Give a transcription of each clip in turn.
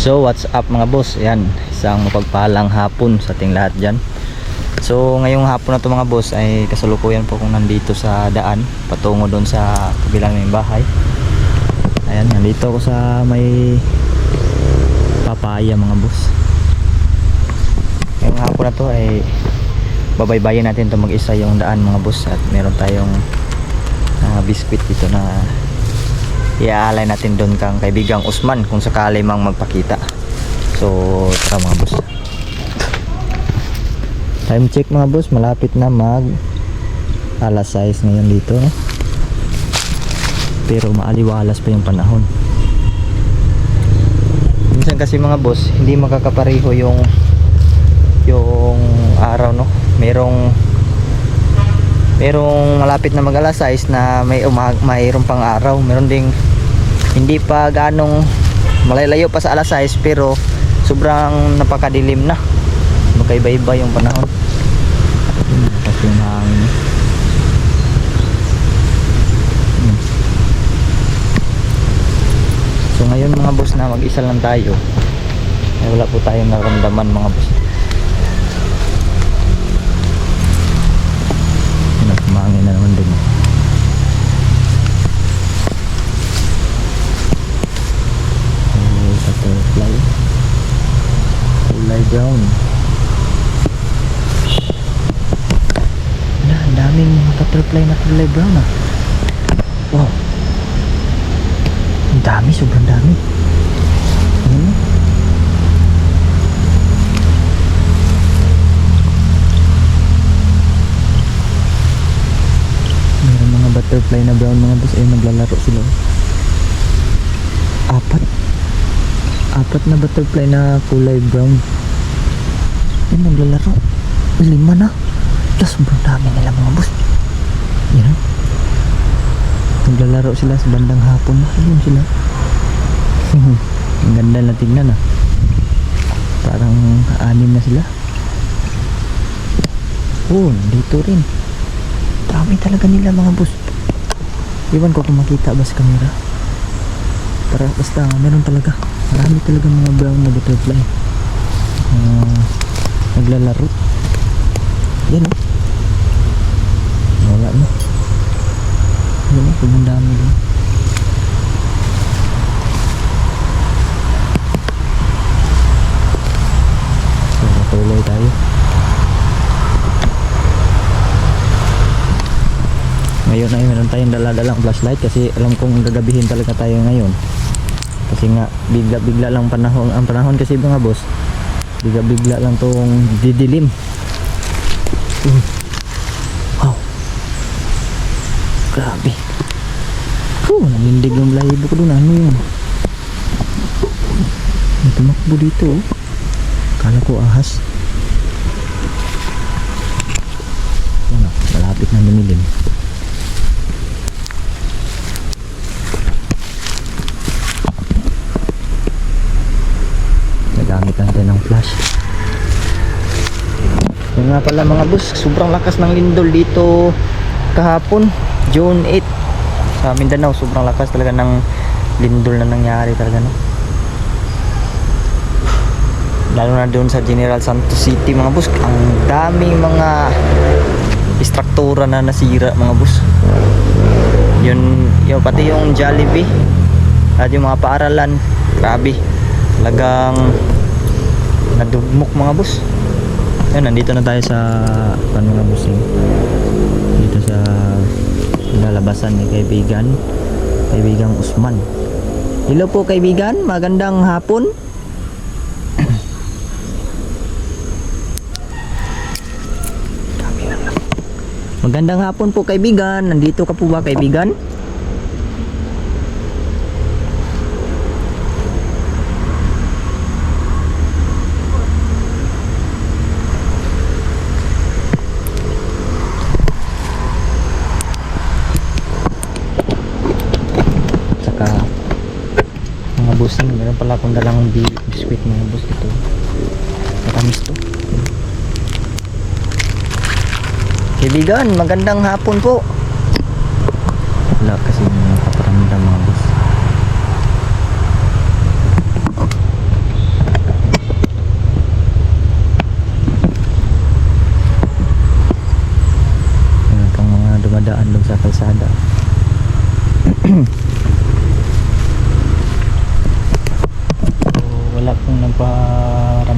So what's up mga boss, ayan, isang mapagpalang hapon sa ating lahat dyan. So ngayong hapon na to mga boss ay kasalukuyan po kung nandito sa daan patungo doon sa kabilang may bahay. Ayan, nandito ako sa may papaya mga boss. Ngayong hapon na to ay babaybayin natin to mag-isa yung daan mga boss. At meron tayong biskwit dito na iaalay natin doon kang kaibigang Usman kung sakali mang magpakita. So tara mga boss, time check mga boss, malapit na mag alas 6 ngayon dito, no? Pero maaliwalas pa yung panahon. Minsan kasi mga boss hindi makakapareho yung araw, no? Merong malapit na mag alas 6 na mayroon pang araw, meron ding hindi pa ganong malalayo pa sa alas 6 pero sobrang napakadilim na, magkaiba-iba yung panahon. Kasi yung hangin. So ngayon mga boss na mag-isa lang tayo ay wala po tayong naramdaman mga boss. Kumangin na naman din. Butterfly kulay brown. Ang daming butterfly na kulay brown, ah. Wow, ang dami, sobrang dami. Meron mga butterfly na brown mga boss, ay naglalaro sila. Apat na butterfly na kulay brown ay naglalaro. 5 na. Tapos sobrang dami nila mga boss. Yan, naglalaro sila sa bandang hapon. Ayun sila. Ang ganda na tingnan, ah. Parang 6 na sila. Oh, dito rin. Dami talaga nila mga boss. Iwan ko kung makita ba sa camera. Para basta meron talaga. Marami talaga mga brown na butterfly naglalaro. Yan, oh. Wala na. Yan, oh. Sobrang dami din. So matuloy tayo. Ngayon ay meron tayong dala-dalang flashlight kasi alam kong gagabihin talaga tayo ngayon. Kasi nga bigla-bigla lang ang panahon kasi mga boss. Bigla-bigla lang tong didilim. Wow. Grabe. Nanindig yung lahibo ko doon. Ano yun? May tumakbo dito, oh. Kala ko ahas. Ano, malapit na lumilim. Gamit natin ng flash. Yung nga pala mga boss, sobrang lakas ng lindol dito kahapon, June 8 sa Mindanao. Sobrang lakas talaga ng lindol na nangyari talaga, no? Lalo na doon sa General Santos City mga boss, ang daming mga istruktura na nasira mga boss. Yun pati yung Jollibee at yung mga paaralan, grabe talagang nadugmok mga boss. Ayan, nandito na tayo sa mga boss, dito sa lalabasan ni kaibigang Usman. Hello po kaibigan, magandang hapon. Magandang hapon po kaibigan, nandito ka po ba kaibigan? Mga boss, meron pala akong dalang biskuit mga boss dito. Matamis to. Kaibigan, magandang hapon po. Wala kasi nakaparamdam mga boss.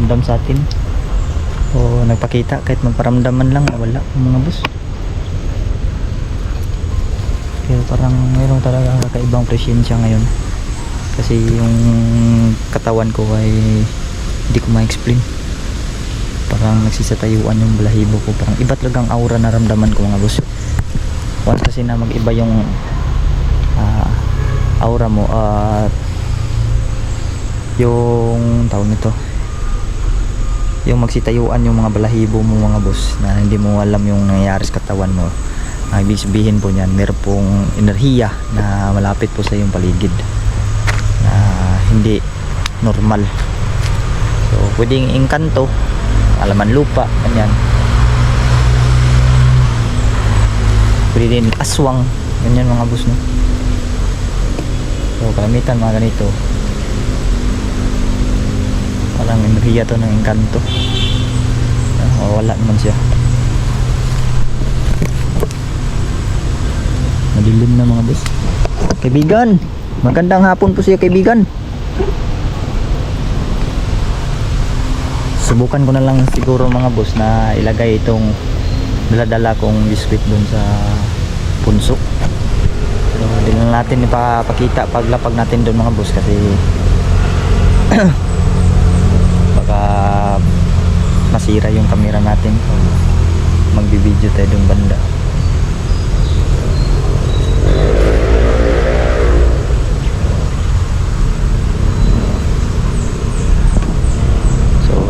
nagparamdam sa atin o nagpakita kahit magparamdaman lang, wala mga boss. Pero parang mayroong talaga kakaibang presensya ngayon kasi yung katawan ko ay hindi ko ma-explain, parang nagsisatayuan yung balahibo ko, parang iba talagang aura na ramdaman ko mga boss. Once kasi na mag-iba yung aura mo at yung tawag nito, yung magsitayuan yung mga balahibo mo mga boss, na hindi mo alam yung nangyayari sa katawan mo, ibig sabihin po niyan meron pong enerhiya na malapit po sa iyong paligid na hindi normal. So pwedeng engkanto, alaman lupa, ganyan, pwede din aswang, ganyan mga boss, no? So kalamitan mga ganito, parang enerhiya to ng engkanto, wala naman siya. Madilim na mga boss. Kaibigan, magandang hapon po siya kaibigan. Subukan ko na lang siguro mga boss na ilagay itong dala-dala kong biskwit dun sa punso. So hindi na natin ipapakita paglapag natin dun mga boss kasi baka masira yung camera natin kung magbibideo tayo dun banda.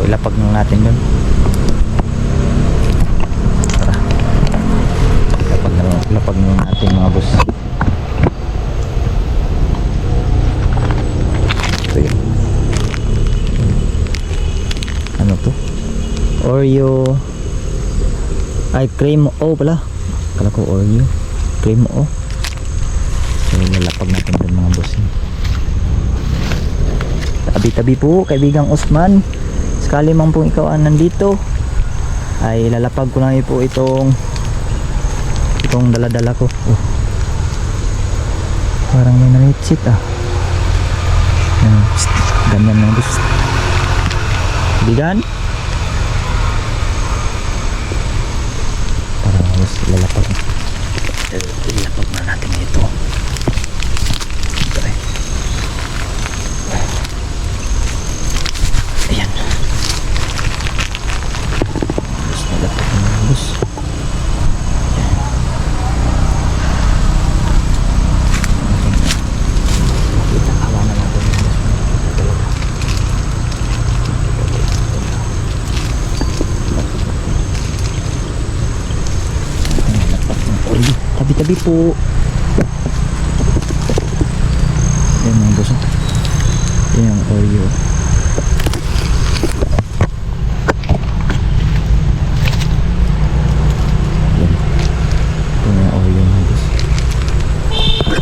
Ilapag na natin dun. Tara, ilapag na natin mga boss. Ito yun. Ano to? Oreo ay cream o pala, kala ko Oreo cream o. So ilapag natin dun mga boss. Tabi-tabi po kaibigang Osman. Sakali man po ikaw nandito ay lalapag ko lang po itong dala-dala ko. Parang may naritsit ganyan lang gusto. Bigan para mas lalapag na natin ito. Ayan. Tabi-tabi po. Ayan mga boss. Ayan yung Oreo.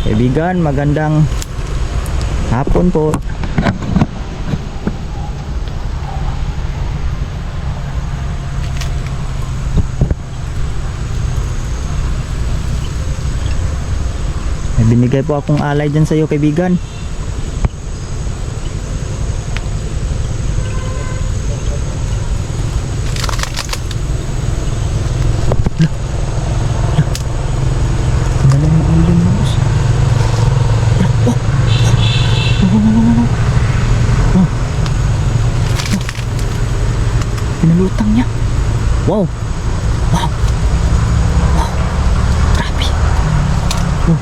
Kaibigan, magandang hapon po. May binigay po akong alay dyan sa iyo kaibigan. Pinalutang niya. Wow. Wow. Wow. Grabe.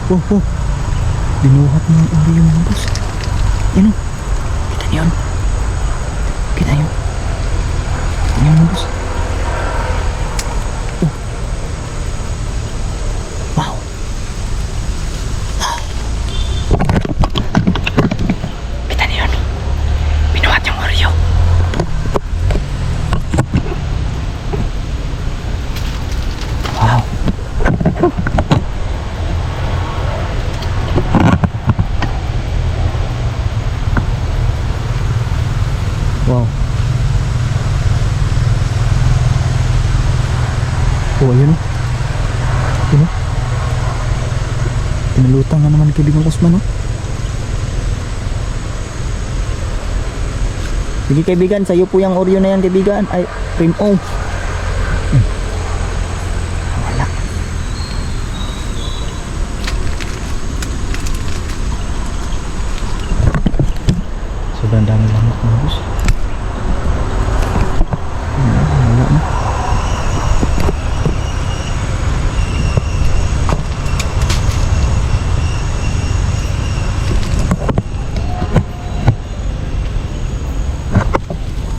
Wow. Binuhat niya yung Oreo mga boss. Yan o. Kita niyo yun. Kita niyo. Kita niyo mga boss. Wow. Wow. Kita niyo yun. Binuhat yung Oreo. Wow. Oh, ayun. Ayun. Pinalutang na naman kaibigan Osman, no? Sige kaibigan, sa'yo po yung Oreo na yan kaibigan. Ay, cream O. Wala. Sobrang dami lamok mga boss. Wala na.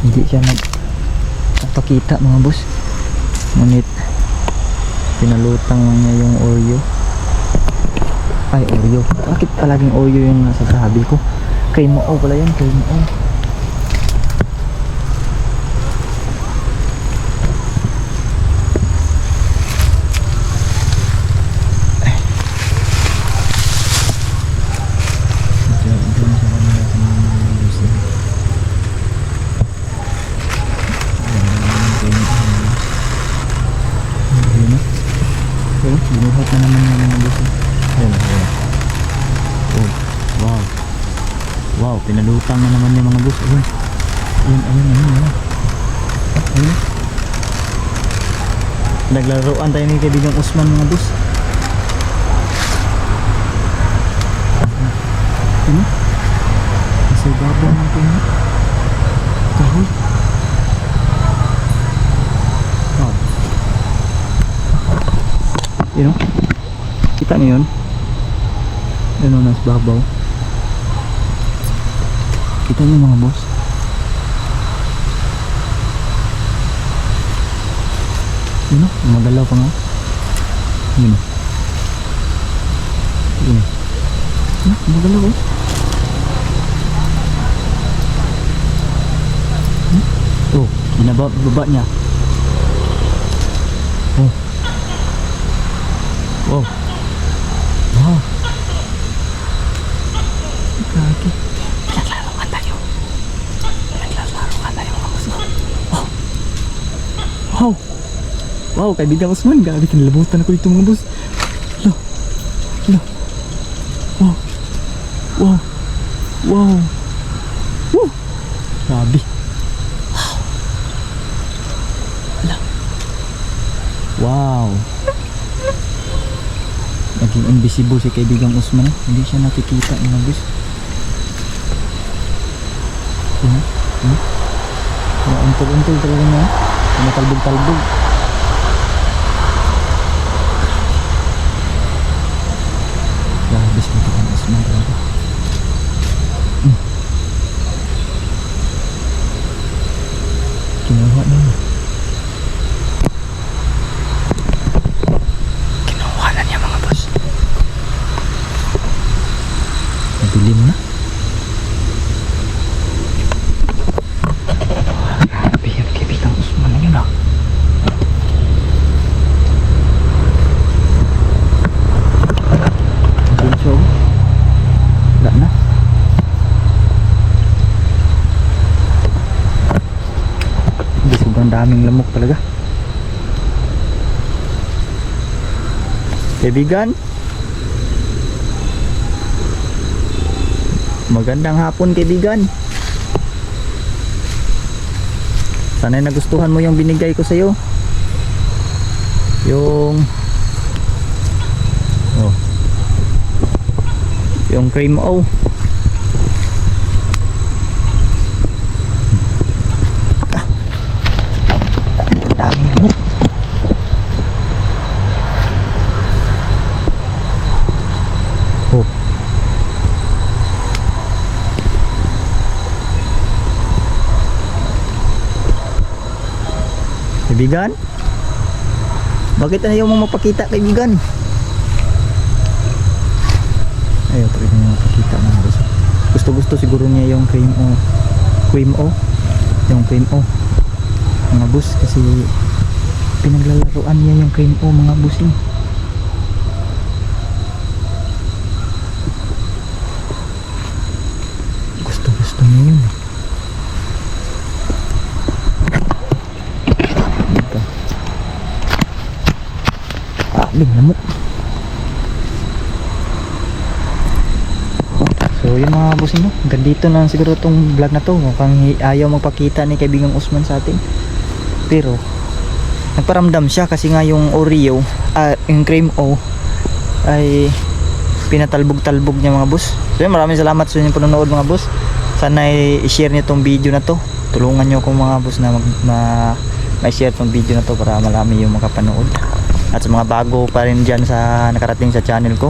Hindi siya nagpapakita mga boss. Ngunit pinalutang lang niya yung Oreo. Ay, Oreo. Bakit palaging Oreo yung nasa sabi ko? Cream O pala yan, cream O. Binuhat na naman yung mga gusto. Ayan, ayan. Oh, wow. Wow, pinalutang na naman yung mga bus. Ayun. Ayun, ayun, ayun, ayun. Ayun. Naglaruan tayo ni kaibigang Usman mga bus. Ano? Nasa ibabaw ng pinag. Kahoy. Wow. Yun o. Kita niyo yun? Yun o, nasa babaw. Kita niyo mga boss. Yun o, magalaw pa nga. Yun o. Yun o. Yun o, magalaw o. Oh, binababa niya. Oh. Wow. Wow. Kaki. Pinaglaruan tayo. Pinaglaruan tayo mga boss. Wow. Wow. Wow, kaibigan Usman. Gabi, kinalabutan ako dito mga boss. Hala. Hala. Wow. Wow. Wow. Woo. Gabi. Wow. Hala. Wow. Naging invisible si kaibigang Usman. Hindi siya nakikita mga boss. Untol-untol talaga niya. Tumatalbog-talbog. Grabe si kaibigang Usman talaga. Kinuha na niya. Dilim na. Grabe yung kaibigang Usman yun ah. Dilim siya oh. Wala na. Hindi, sobrang daming lamok talaga. Kaibigan, magandang hapon kaibigan. Sana'y nagustuhan mo yung binigay ko sa'yo. Yung yung cream O. Daming lamok. Oh. Kaibigan, bakit ayaw mo mapakita kaibigan? Ayaw talaga niya mapakita mga boss. Gusto siguro niya yung cream O. Yung cream O mga boss, kasi pinaglalaruan niya yung cream O mga bossing. Gusto niya yun. Lamok. So So yun mga boss, no? Hanggang dito na siguro tong vlog na to. Mukhang ayaw magpakita ni kaibigang Usman sa atin. Pero nagparamdam siya kasi nga yung Oreo, yung cream O ay pinatalbog-talbog niya mga boss. So yun, maraming salamat sa inyong panonood mga boss. Sana i-share niyo tong video na to. Tulungan niyo ako mga boss na ma-share tong video na to para marami yung makapanood. At sa mga bago pa rin dyan sa nakarating sa channel ko,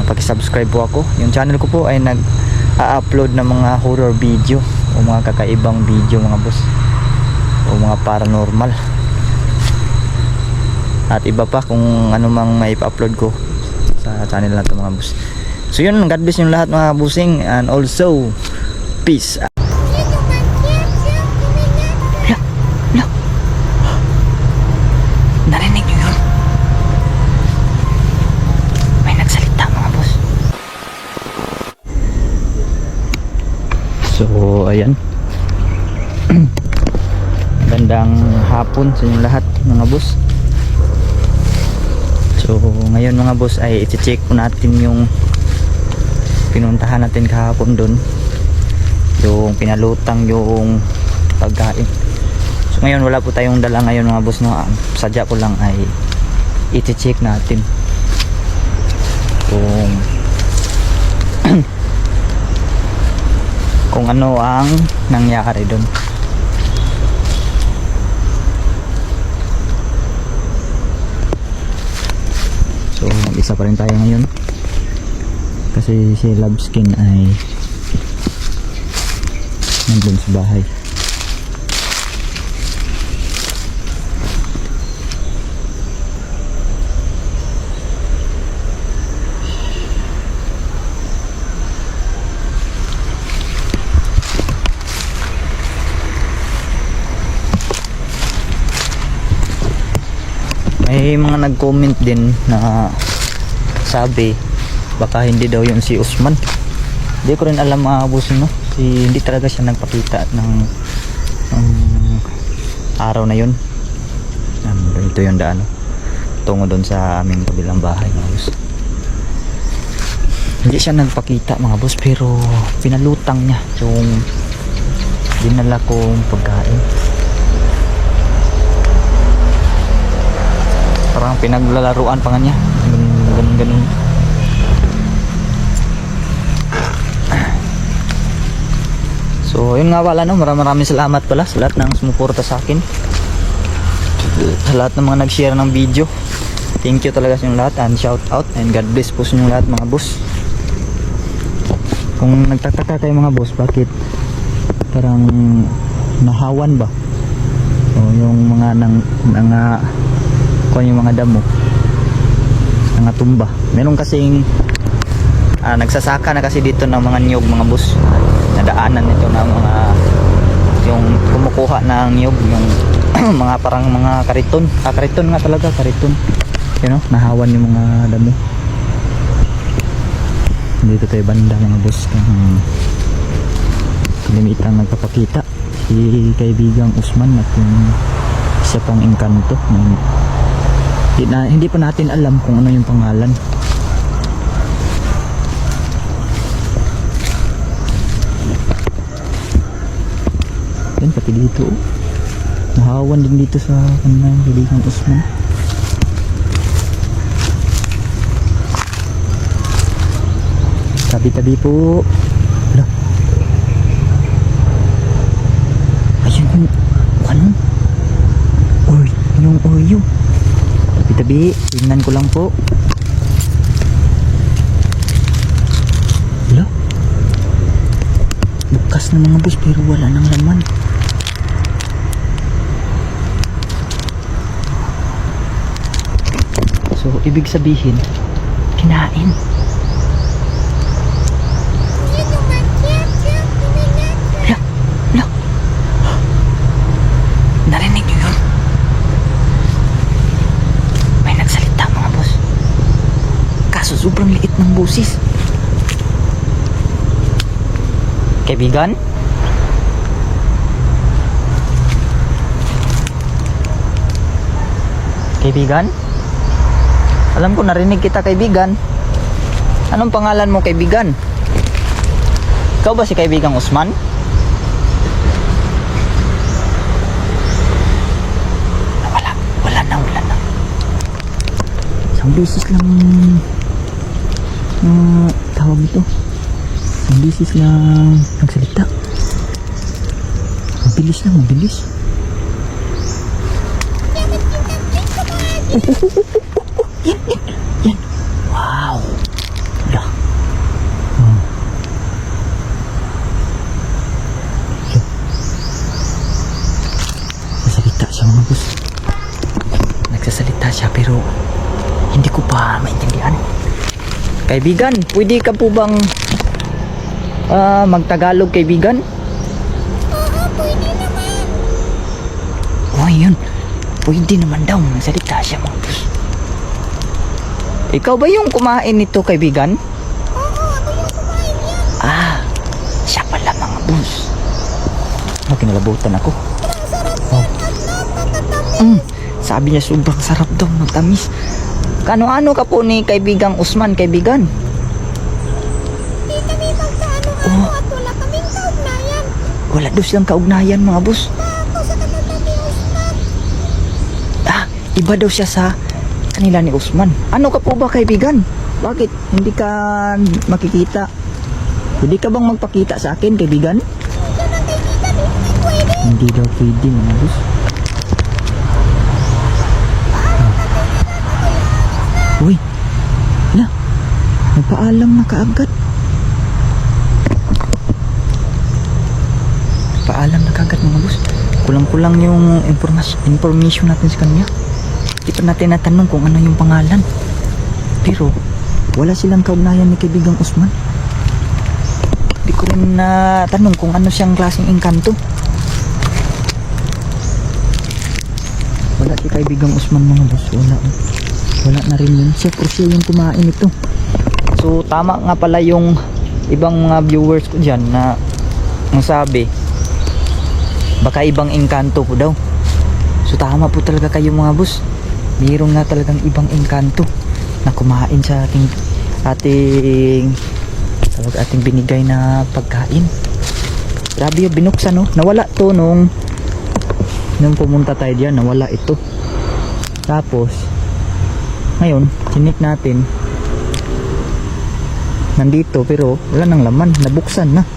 paki-subscribe po ako. Yung channel ko po ay nag-upload ng mga horror video o mga kakaibang video mga boss, o mga paranormal at iba pa kung ano mang may pa-upload ko sa channel na to mga boss. So yun, God bless yung lahat mga bossing, and also peace. Narinig nyo yun? May nagsalita mga boss. So ayan, gandang hapon sa inyong lahat mga boss. So ngayon mga boss ay i-check po natin yung pinuntahan natin kahapon doon, yung pinalutang yung pagkain. So ngayon wala po tayong dala ngayon mga boss, no? Sadya ko lang ay i-check natin kung ano ang nangyari doon. So mag-isa pa rin tayo ngayon kasi si Loveskin ay nandun sa bahay. May mga nag-comment din na sabi baka hindi daw yun si Usman. Hindi ko rin alam mga boss, no? Hindi talaga siya nagpakita ng araw na yun. Ito yung daan, no? Tungo doon sa aming kabilang bahay mga boss. Hindi siya nagpakita mga boss, pero pinalutang niya yung dinala kong pagkain. Parang pinaglalaruan pa nga niya. Ganun. So yun nga pala, no? Maraming salamat pala sa lahat ng sumuporta sa akin, sa lahat ng mga nag-share ng video. Thank you talaga sa inyong lahat, and shout out and God bless po sa inyong lahat mga boss. Kung nagtataka kayo mga boss, bakit parang nahawan ba o yung mga yung mga damo tumba, meron kasing nagsasaka na kasi dito ng mga niyog mga boss. Nadaanan nito ng mga yung kumukuha ng niyog, yung mga parang mga kariton, kariton nga talaga, kariton, you know, nahawan yung mga damo dito tayo banda mga boss. Kalimitang nagpapakita si kaibigang Usman at yung isa pang engkanto. Hindi pa natin alam kung ano yung pangalan. Yan, pati dito nahawan din dito sa kanyang kaibigang Usman. Tabi-tabi po. Wala. Ayun yung ano? Uy, yung Oreo. Tabi-tabi, tingnan ko lang po. Wala. Bukas na mga boss, pero wala nang laman. So, ibig sabihin, kinain. Narinig niyo yun? May nagsalita mga boss. Kaso sobrang liit ng boses. Kaibigan? Kaibigan? Alam ko narinig kita, kaibigan. Anong pangalan mo, kaibigan? Ikaw ba si kaibigang Usman? Wala na. Isang beses lang tawag ito. Isang beses lang nagsalita. Mabilis. Yan. Wow. Dah. Nagsasalita siya mga boss. Nagsasalita siya pero hindi ko pa maintindihan. Kaibigan, pwede ka po bang magtagalog, kaibigan? Oo, pwede naman. Oh, yun. Pwede naman daw. Nagsalita siya mga boss. Ikaw ba yung kumain nito, kaibigan? Oo, ako yung kumain yan. Ah, siya pala mga boss. Kinalabutan ako. Ang sarap Oh. at napakatamis. Sabi niya sobrang sarap daw, matamis. Kano-ano ka po ni kaibigang Usman, kaibigan? Di kami magkaano-ano Oh. at wala kaming kaugnayan. Wala daw silang kaugnayan, mga boss. Ako sa kanila ni Usman. Iba daw siya sa kanila ni Usman. Ano ka po ba, kaibigan? Bakit hindi ka makikita? Pwede ka bang magpakita sa akin, kaibigan? Yan ang kaibigan, hindi pwede. Hindi daw pwede, mga boss. Uy, nagpaalam na kaagad. Paalam na kaagad, mga boss. Kulang-kulang yung information natin sa kanya. Di pa natin natanong kung ano yung pangalan. Pero wala silang kaugnayan ni kaibigang Usman. Di ko rin natanong kung ano siyang klaseng engkanto. Wala si kaibigang Usman, mga boss. Wala na rin yun. Siyempre siya yung kumain ito. So tama nga pala yung ibang mga viewers ko dyan na sabi baka ibang engkanto po daw. So tama po talaga kayo, mga boss. Mayroong nga talagang ibang engkanto na kumain sa ating binigay na pagkain. Grabe yung binuksan, no? Nawala to nung pumunta tayo diyan, nawala ito. Tapos ngayon, chinik natin. Nandito pero wala nang laman, nabuksan na.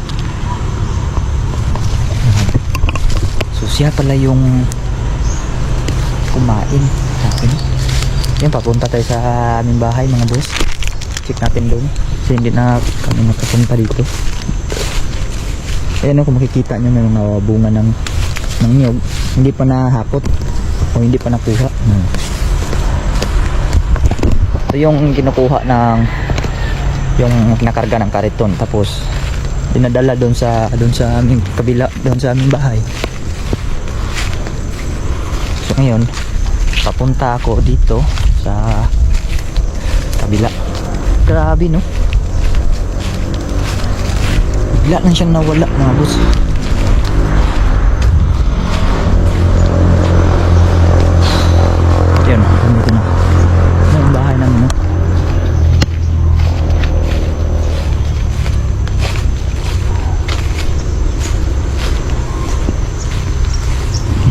So siya pala yung kumain sa akin. Yan, papunta tayo sa aming bahay, mga boss. Check natin doon kasi hindi na kami nakapunta dito. Ayan, kung makikita nyo, may mga bunga ng niyog, hindi pa nahakot o hindi pa nakuha. Ito yung kinukuha ng yung kinakarga ng kariton, tapos dinadala doon sa aming kabila, doon sa aming bahay. So ngayon papunta ako dito sa kabila. Grabe, no? Bigla lang siyang nawala, mga boss. Yan, dito na. Yung bahay namin, no?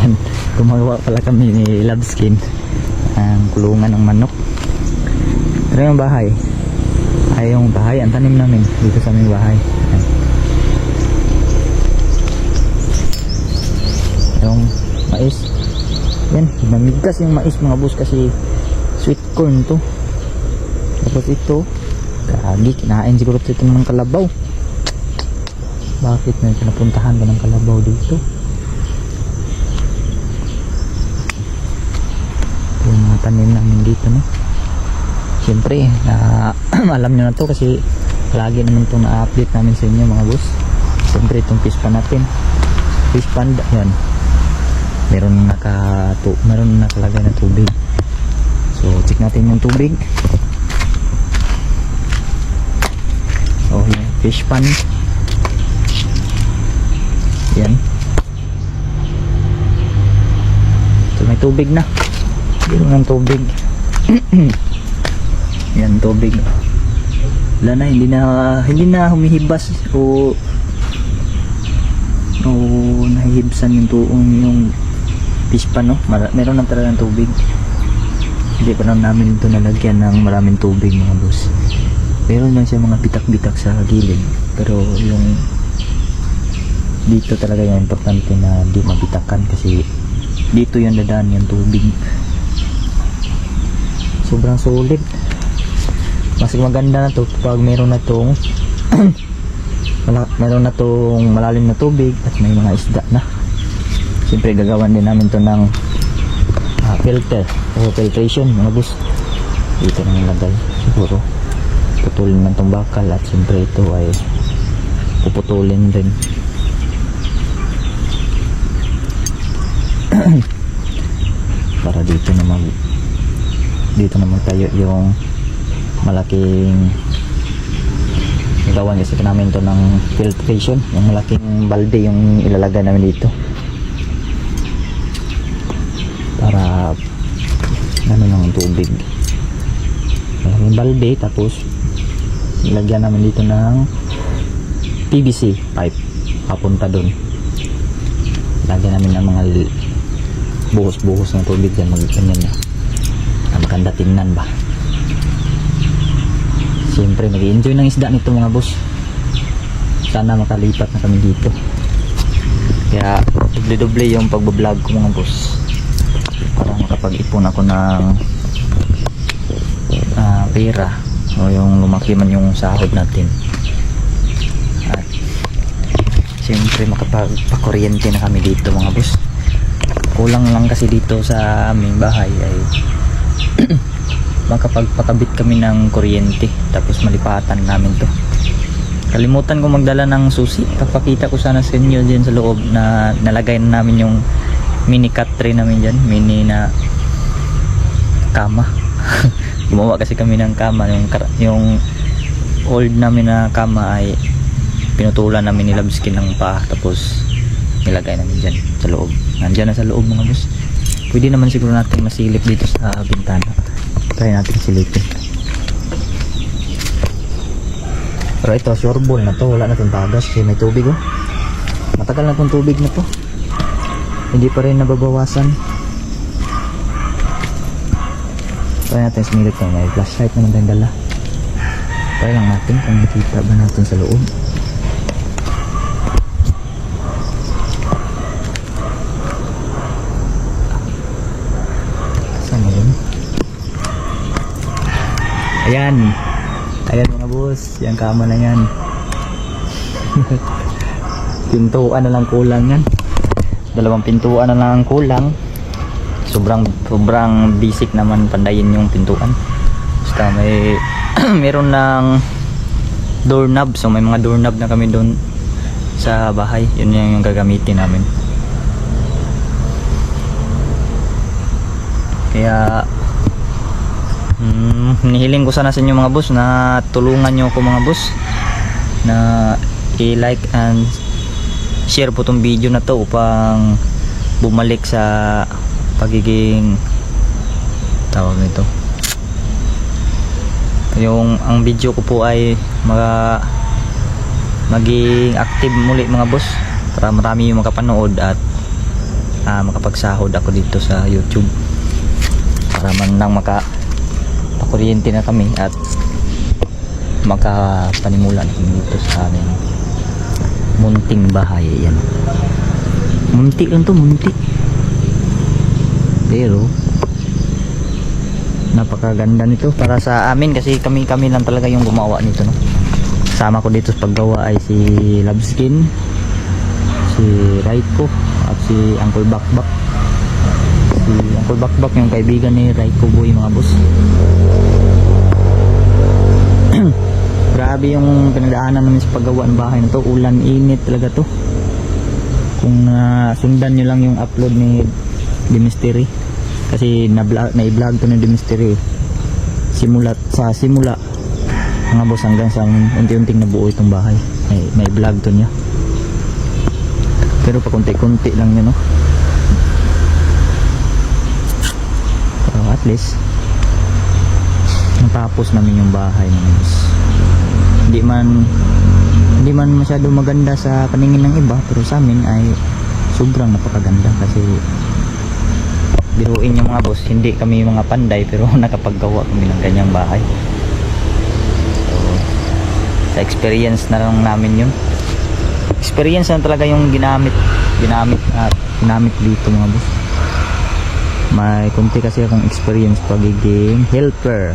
Yan, gumagawa pala kami ni Loveskin ang kulungan ng manok. Pero yung bahay ang tanim namin dito sa aming bahay. Yan. Yung mais, yan, mamigas yung mais, mga boss, kasi sweet corn to. Tapos ito, kagi, kinain siguro ito ng kalabaw. Bakit may pinapuntahan ba ng kalabaw dito? Yung mga tanim namin dito, no? Siyempre, alam nyo na to kasi lagi naman itong na-update namin sa inyo, mga boss. Siyempre, itong fish pan natin, fish pan, yan, meron nakalagay na tubig. So check natin yung tubig. Oh, yung fish pan, yan. So may tubig na, meron ng tubig. Yan, tubig. Wala na, hindi na humihibas o nalibsan yung tuong yung fish pan, no? Meron na talagang tubig. Hindi pa lang namin ito nalagyan ng maraming tubig mga boss. Meron lang siya mga bitak-bitak sa gilid. Pero yung dito talaga yung importante na di mabitakan kasi dito yung dadaan yung tubig. Sobrang solid. Mas maganda na to pag meron na tong meron na tong malalim na tubig at may mga isda na. Siyempre gagawan din namin to ng filter o filtration mga boss. Dito na nilagay siguro. Putulin ng tong bakal at siyempre ito ay puputulin din. Para dito na magtayo yung malaking gawan kasi namin to ng filtration, yung malaking balde yung ilalagay namin dito para ano ng tubig, malaking balde, tapos ilagyan namin dito ng PVC pipe papunta doon. Lagyan namin ng mga buhos-buhos ng tubig dyan, magganyan na maganda tingnan ba. Siyempre mag-enjoy ng isda nito mga boss. Sana makalipat na kami dito. Kaya doble-doble yung pagbablog ko mga boss para makapag-ipon ako ng pera o yung lumaki man yung sahod natin. At siyempre makapagpakuryente na kami dito mga boss. Kulang lang kasi dito sa aming bahay ay makapagpakabit kami ng kuryente tapos malipatan namin to. Kalimutan ko magdala ng susi. Papakita ko sana sa inyo dyan sa loob na nalagay na namin yung mini cat tray namin dyan, mini na kama. Gumawa kasi kami ng kama, yung old namin na kama ay pinutulan namin ni Labskin ng paa tapos nilagay namin dyan sa loob. Nandyan na sa loob mga boss. Pwede naman siguro natin masilip dito sa bintana. Try natin silipin. Pero ito sure ball na to, wala na itong tagas kasi may tubig oh. Matagal na itong tubig na to, hindi pa rin nababawasan. Try natin smilip na may flashlight naman tayong dala. Try lang natin kung nakita ba natin sa loob. Ayan. Ayan mga boss. Yung kama na yan. Pintuan na lang kulang yan. 2 pintuan na lang kulang. Sobrang basic naman pandayin yung pintuan. Basta may meron ng doorknob. So may mga doorknob na kami doon sa bahay. Yun yung gagamitin namin. Kaya hinihiling ko sana sa inyo mga boss na tulungan nyo ako mga boss na i-like and share po tong video na to upang bumalik sa pagiging tawag nito, yung ang video ko po ay maging active muli mga boss para marami yung makapanood at makapagsahod ako dito sa YouTube para man lang kuryente na kami at makapanimula na kami dito sa aming munting bahay. Yan, munti lang to, munti, pero napakaganda nito para sa amin kasi kami lang talaga yung gumawa nito, no? Kasama ko dito sa paggawa ay si Labskin, si Raiko at si Uncle Bakbak. Si Uncle Bakbak yung kaibigan ni Raiko Boy mga boss. Grabe yung pinagdaanan namin sa paggawa ng bahay na to. Ulan, init talaga to. Kung sundan nyo lang yung upload ni Demystery kasi na-vlog to ni Demystery simula mga boss hanggang sa unti-unting nabuo itong bahay. May vlog to niya pero pa konti-konti lang yun, no? Pero at least natapos namin yung bahay ng boss. Hindi man masyado maganda sa paningin ng iba pero sa amin ay sobrang napakaganda kasi biruin yung mga boss, hindi kami mga panday pero nakapaggawa kami ng ganyang bahay. So sa experience na lang namin yun. Experience na talaga yung ginamit dito mga boss. May konti kasi akong experience pagiging helper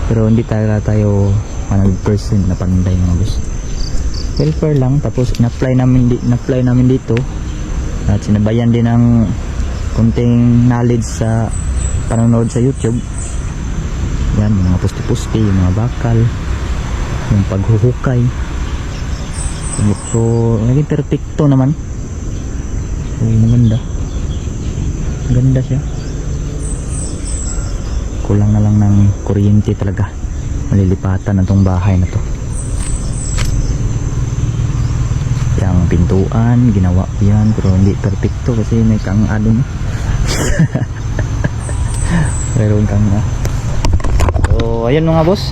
pero hindi tayo 100% na panday mga boss. Helper lang, tapos in-apply namin dito at sinabayan din ng konting knowledge sa panonood sa YouTube. Yan, mga pusti-pusti, yung mga bakal, yung paghuhukay. So naging perfecto naman. So maganda siya. Kulang na lang ng kuryente talaga, malilipatan na tong bahay na to. Yung pintuan ginawa ko yan pero hindi perfecto kasi may kang ano meron kang so ayun mga boss,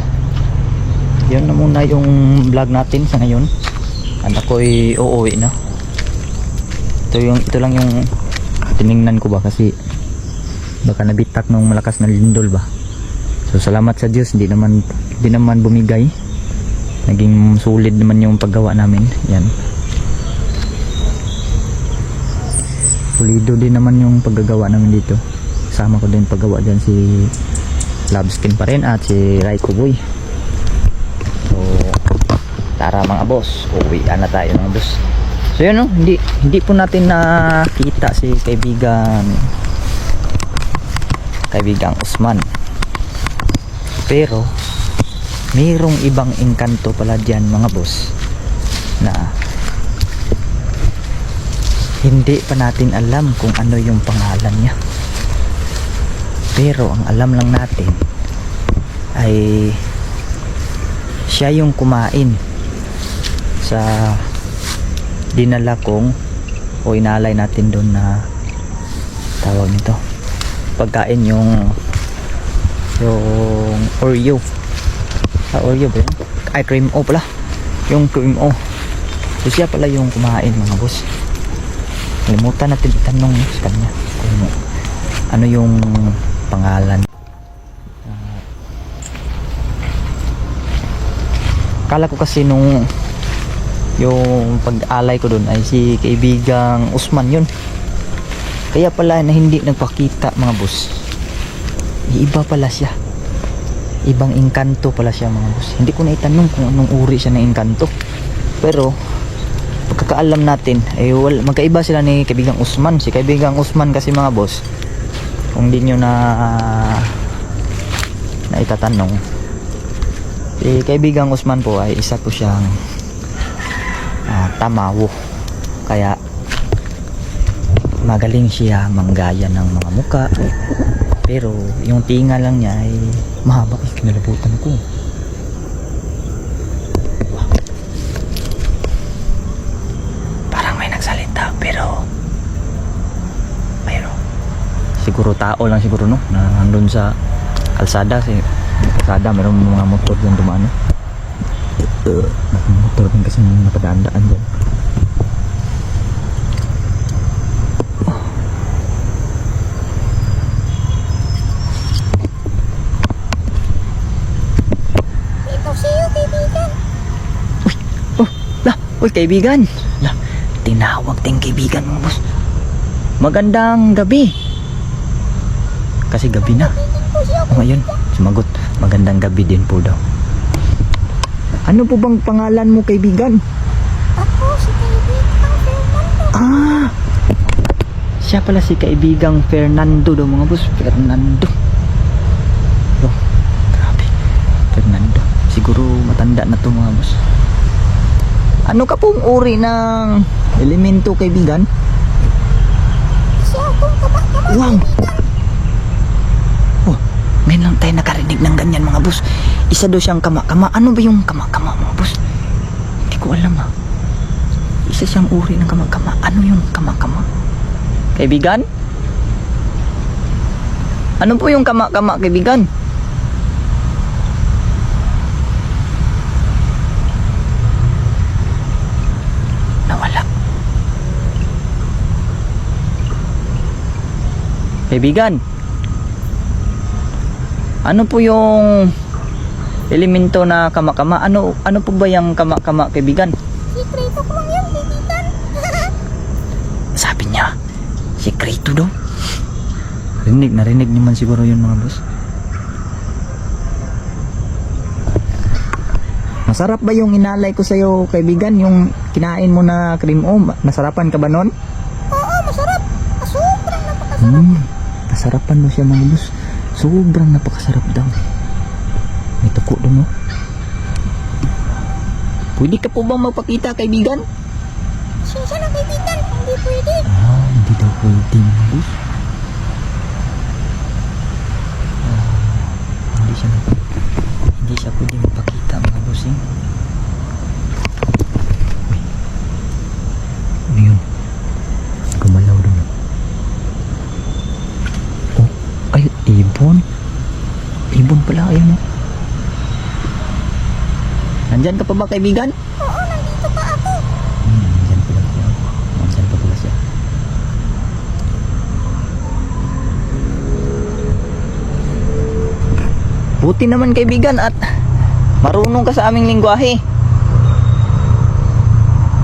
yun na muna yung vlog natin sa ngayon. Anak ko ay uuwi na. Ito lang yung tiningnan ko ba kasi baka nabitak ng malakas na lindol ba. So salamat sa Diyos, hindi naman bumigay, naging solid naman yung paggawa namin. Yan, pulido din naman yung paggagawa namin dito. Kasama ko din paggawa dyan si Lobskin pa rin at si Raiko Boy. So tara mga boss, uwian na tayo mga boss. So yun no, hindi po natin nakita si kaibigang Usman, pero mayroong ibang engkanto pala dyan mga boss na hindi pa natin alam kung ano yung pangalan niya. Pero ang alam lang natin ay siya yung kumain sa dinala kong o inalay natin doon na tawag nito pagkain, yung Oreo. Oreo ba yun? Ay, cream o pala, yung cream o. So siya pala yung kumain mga boss. Limutan natin itanong sa kanya kung ano yung pangalan. Kala ko kasi nung yung pag-alay ko doon ay si kaibigang Usman yun, kaya pala na hindi nagpakita mga boss. Iba pala siya, ibang engkanto pala siya mga boss. Hindi ko na itanong kung anong uri siya ng engkanto, pero pagkakaalam natin ay magkaiba sila ni kaibigang Usman. Si kaibigang Usman kasi mga boss, kung di nyo na itatanong, si kaibigang Usman po ay isa po siyang tamawo, kaya magaling siya manggaya ng mga muka, pero yung tinga lang niya ay mahaba. Kinalabutan ko. Parang may nagsalita pero siguro tao lang siguro no, na nandun sa kalsada. Mayroong mga motor dyan dumaan. Motor din kasi napadaan-daan dyan. Ito sa'yo, kaibigan. Uy kaibigan, tinawag ting kaibigan mo boss. Magandang gabi. Kasi gabi na. Ngayon sumagot, magandang gabi din po daw. Ano po bang pangalan mo kaibigan? Ako, si kaibigang Fernando. Siya pala si kaibigang Fernando daw mga boss. Fernando. Oh, grabe. Fernando. Siguro matanda na to mga boss. Ano ka pong uri ng elemento kaibigan? Kasi akong kama-kama. Wow! Oh, ngayon lang tayo nakarinig ng ganyan mga boss. Isa daw siyang kama-kama. Ano ba yung kama-kama mga boss? Hindi ko alam ha. Isa siyang uri ng kama-kama. Ano yung kama-kama? Kaibigan? Ano po yung kama-kama kaibigan? Nawala. Kaibigan, ano po yung elemento na kama-kama? Ano po ba yung kama-kama, kaibigan? Sikreto ko lang yan, kaibigan. Sabi niya, sikreto daw. Narinig niyo man siguro yun, mga boss. Masarap ba yung inalay ko sa'yo, kaibigan? Yung kinain mo na cream o, nasarapan ka ba nun? Oo, masarap. Sobrang napakasarap. Nasarapan mo siya, mga boss. Sobrang napakasarap daw. May tuko doon, no? Pwede ka po bang magpakita, kaibigan? Siya na, kaibigan. Hindi pwede. Hindi daw pwede, mga boss. Hindi siya pwede magpakita, mga boss, eh. Uy. Ano yun? Gumalaw doon. Oh, ay, ibon. Ibon pala, ayun, oh. Nandyan ka pa ba, kaibigan? Oo, nandito pa ako. Nandyan pala siya. Nandyan pa pala siya. Buti naman, kaibigan, at marunong ka sa aming lingwahe.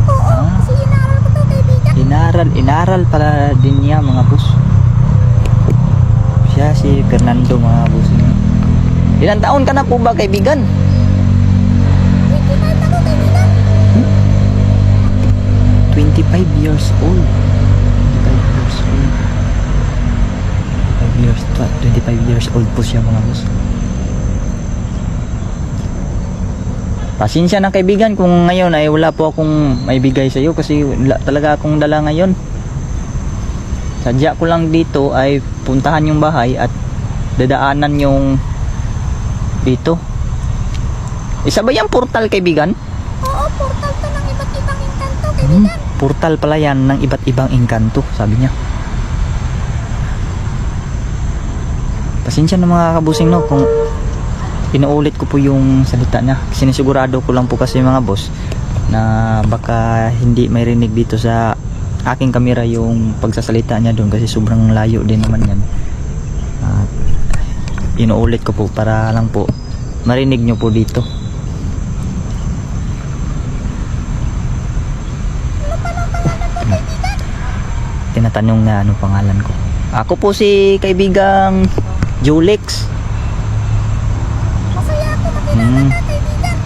Oo, kasi inaral ko to, kaibigan. Inaral pala din niya, mga boss. Siya si Fernando, mga boss. Ilang taon ka na po ba, kaibigan? 25 ako, kaibigan. 25 years old. 25 years old po siya, mga boss. Pasensya na, kaibigan, kung ngayon ay wala po akong maibigay sa iyo kasi wala talaga akong dala ngayon. Sadya ko lang dito ay puntahan yung bahay at dadaanan yung dito. Isa ba yung portal, kaibigan? Oo, portal to ng iba't ibang engkanto, kaibigan. Portal pala yan ng iba't ibang engkanto, sabi niya. Pasensya na, mga kabusing, no, kung inuulit ko po yung salita niya. Sinisigurado ko lang po kasi, mga boss, na baka hindi may rinig dito sa aking kamera yung pagsasalita niya doon kasi sobrang layo din naman yan. At inuulit ko po para lang po marinig nyo po dito. Tinatanong na ano pangalan ko. Ako po si kaibigang Julix. Masaya ako makilala ka, kaibigan.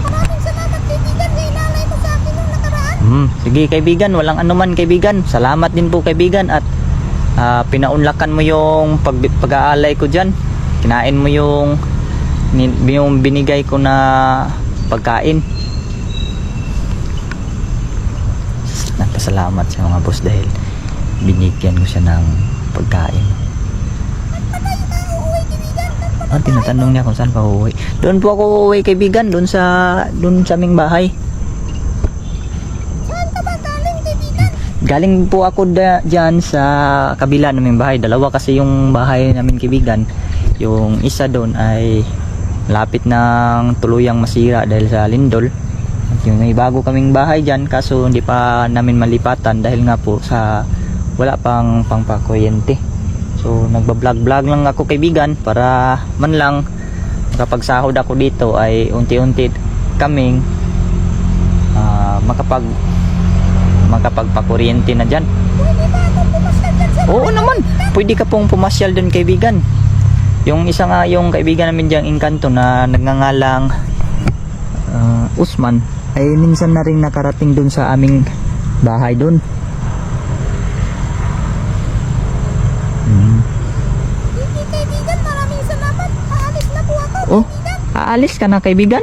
Maraming salamat, kaibigan. Nainalay mo sa akin nung nakaraan. Sige, kaibigan, walang anuman, kaibigan. Salamat din po, kaibigan, at pinaunlakan mo yung pag-aalay ko dyan. Kinain mo yung binigay ko na pagkain. Nagpasalamat sa mga boss dahil binigyan ko siya ng pagkain. Tinatanong niya kung saan pa uuwi. Doon po ako uuwi, kaibigan, doon sa aming bahay. Saan ka ba galing, kaibigan? Galing po ako dyan sa kabila naming bahay. Dalawa kasi yung bahay namin, kaibigan. Yung isa doon ay lapit ng tuluyang masira dahil sa lindol. At yung may bago kaming bahay dyan, kaso hindi pa namin malipatan dahil nga po sa wala pang pangpakuryente. So nagbablog lang ako, kaibigan, para man lang makapagsahod ako dito ay unti-unti kaming makapagpakuryente na dyan. Pwede ba akong pumasyal dyan sa Oo naman, pwede ka pong pumasyal dun, kaibigan. Yung isa nga, yung kaibigan namin diyang engkanto na nagngangalang Usman, ay minsan na rin nakarating dun sa aming bahay dun. Hindi, kaibigan. Maraming salamat. Aalis na po ako, Oh, kaibigan. aalis ka na, kaibigan?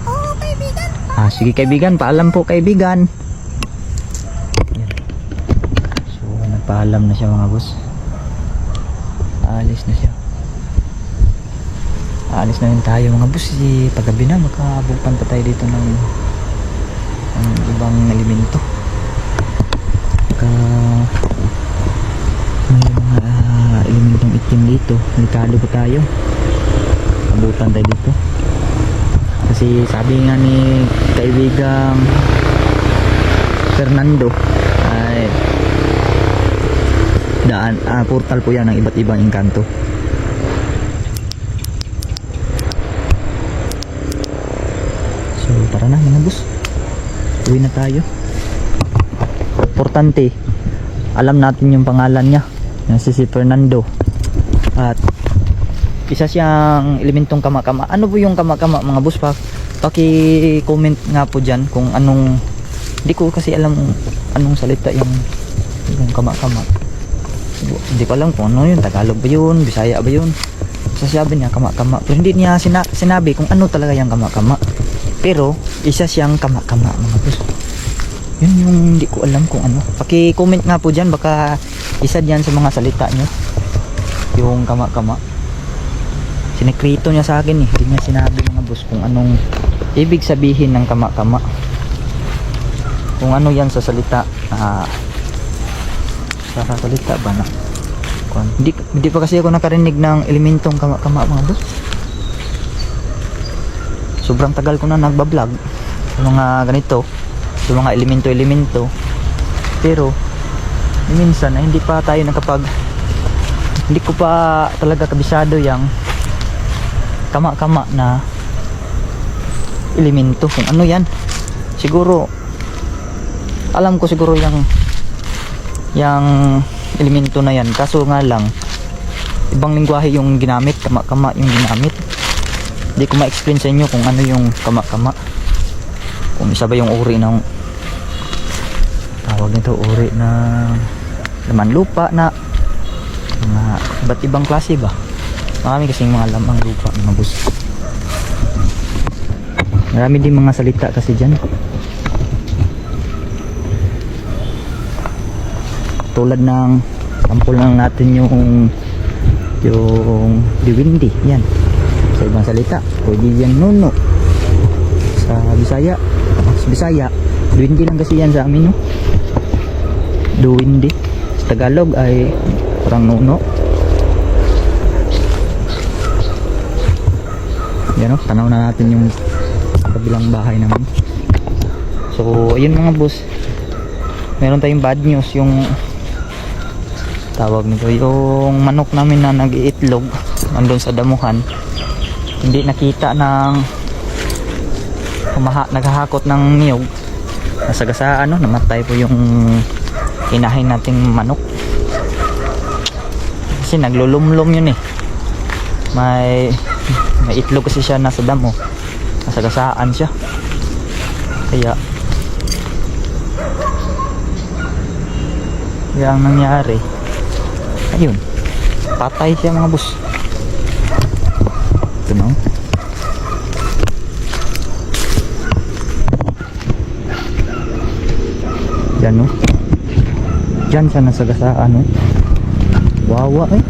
Oo, kaibigan. Sige, kaibigan, paalam po, kaibigan. Yan. So nagpaalam na siya, mga boss. Aalis na siya. Aalis na rin tayo, mga boss. Paggabi na, makabukan pa tayo dito ng ibang elemento. May mga elementong itim dito. Delikado pa tayo. Abutan tayo dito. Kasi sabi nga ni kaibigang Fernando ay portal po yan ng iba't ibang engkanto. So tara na mga boss, uwi na tayo. Importante, alam natin yung pangalan niya, yan si Fernando, at isa siyang elementong kama-kama. Ano po yung kama-kama mga boss? Paki-comment nga po dyan kung anong, hindi ko kasi alam anong salita yung kama-kama. Hindi ko alam kung ano yun, Tagalog ba yun, Bisaya ba yun. Sasabi niya kama-kama, pero hindi niya sinabi kung ano talaga yung kama-kama. Pero isa siyang kama-kama mga boss. Yun yung hindi ko alam kung ano. Paki-comment nga po dyan, baka isa dyan sa mga salita nyo yung kama-kama. Sinekrito niya sa akin eh, hindi niya sinabi mga boss kung anong ibig sabihin ng kama-kama, kung ano yan sa salita, sa salita ba na hindi pa kasi ako nakarinig ng elementong kama-kama mga boss. Sobrang tagal ko na nagbablog sa mga ganito, sa mga elemento, pero minsan ay hindi pa tayo hindi ko pa talaga kabisado yung kama-kama na elemento, kung ano yan. Siguro alam ko siguro yung elemento na yan, kaso nga lang ibang lingwahe yung ginamit, kama-kama yung ginamit. Hindi ko ma-explain sa inyo kung ano yung kama-kama, kung isa ba yung uri ng tawag nito, uri ng laman lupa na mga iba't ibang klase ba. Marami kasing mga lamang lupa mga boss. Marami din mga salita kasi dyan. Tulad ng sample lang natin yung diwindi. Yan. Sa ibang salita, pwede yan nuno. Sa Bisaya, diwindi lang kasi yan sa amin, no? Diwindi. Sa Tagalog ay parang nuno. Yan o, tanaw na natin yung kabilang bahay naman. So ayun mga boss, meron tayong bad news. Yung tawag nito, yung manok namin na nag-iitlog nandun sa damuhan, hindi nakita ng naghahakot ng niyog, nasagasaan, no? Namatay po yung inahin nating manok kasi naglulumlum yun eh. May itlog kasi siya nasa damo, nasagasaan siya, kaya ang nangyari ayun, patay siya mga boss. Ito no, yan no, dyan siya nasagasaan, no? Wawa eh.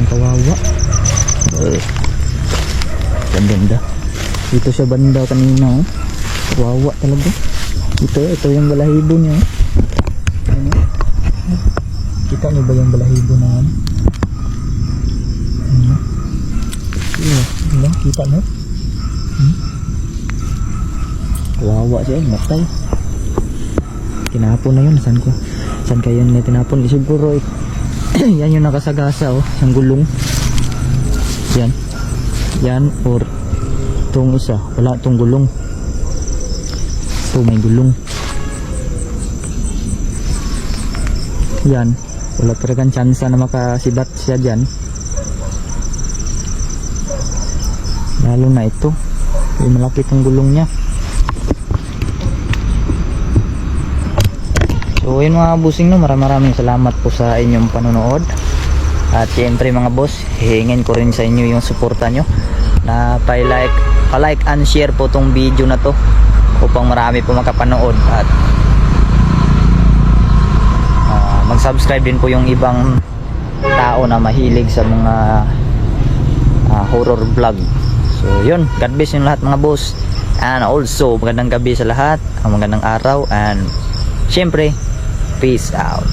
Kawawa. Ganda. Dito siya banda kanina, oh. Kawawa talaga. Ito yung balahibo niya. Ano? Kita niyo ba yung balahibo na yan? Ano? Kita mo? Kawawa siya, matay. Tinapon na yun. Saan kayo na tinapon? Siguro yan yung nakasagasa, oh, yung gulong. Yan or itong isa, wala itong gulong. Ito may gulong. Yan, wala talagang tsansa na makasibat siya dyan. Lalo na ito, yung malaki itong gulong niya. So yun mga bossing, no, maraming salamat po sa inyong panonood. At siyempre mga boss, hihingin ko rin sa inyo yung suporta nyo na pa-like and share po tong video na to upang marami po makapanood. At mag-subscribe din po yung ibang tao na mahilig sa mga horror vlog. So yun, God bless yung lahat mga boss. And also magandang gabi sa lahat, magandang araw, and siyempre peace out.